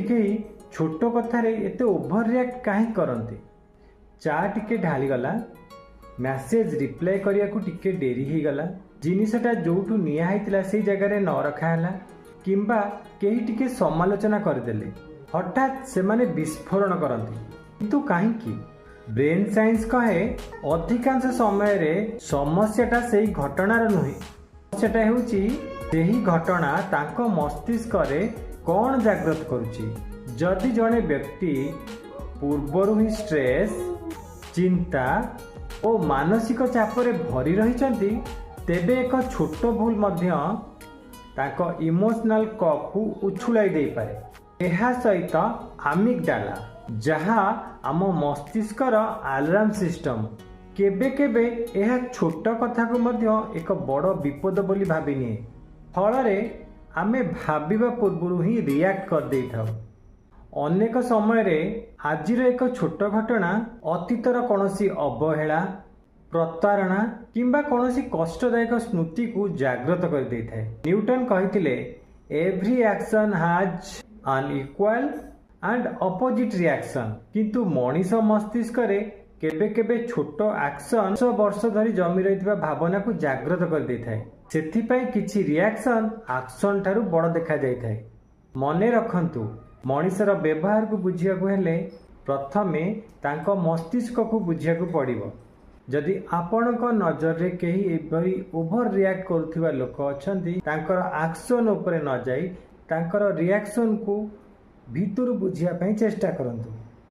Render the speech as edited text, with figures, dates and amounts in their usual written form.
कहीं छोट कथार एत ओभर रिएक्ट कहीं करते। चा टिके ढालीगला, मैसेज रिप्लाई करने को टिके डेरी हो गला, जिनसटा जो निया से जगह न रखाला किंबा कहीं टिके समालोचना करदेले हठात से माने विस्फोरण करती। किंतु कहीं ब्रेन साइंस कहे अधिकांश समय रे समस्याटा से घटनार नुहे, समस्याटा होची सेही घटना तांको मस्तिष्क रे कौन जागृत करुची। जदि जड़े व्यक्ति पूर्वर ही स्ट्रेस, चिंता और मानसिक चापरे भरी रही तेबे एक छोट भूल मध्य ताको इमोशनल कप को उछुलाई दे पारे। एहा सहित आमिगडाला जहाँ आम मस्तिष्कर अलार्म सिस्टम केबे केबे एहा छोट कथा को मध्य एक बड़ विपद बोली भाबी निए। फलरे आमे भाबिबा पूर्व ही रिएक्ट कर दे थाउ। अनेक समय रे आजिर एक छोट घटना अतीतर कौनसी अवहेला, प्रतारणा किंबा कौनसी कष्टदायक स्मृति को जागृत कर दे थाए। न्यूटन कहिथिले every action has an equal and opposite reaction. किंतु मनीष मस्तिष्क रे केबे केबे छोट एक्शन 100 वर्ष धरी जमी रही भावना को जागृत कर दे थाए। सेथिपाई किछि रिएक्शन एक्शन ठारू बड़ देखा जाय थाए। मने रखंतु मनीषर व्यवहार को बुझिया को हेले प्रथमे तांको मस्तिष्क को बुझिया को पड़िबो। जदि आपणक नजर रे कहीं एभरी ओभर रिएक्ट करुथिबा लोक अछंती तांकर एक्शन उपरे न जाई तांकर रिएक्शन को भीतर बुझिया पई चेष्टा करंतु।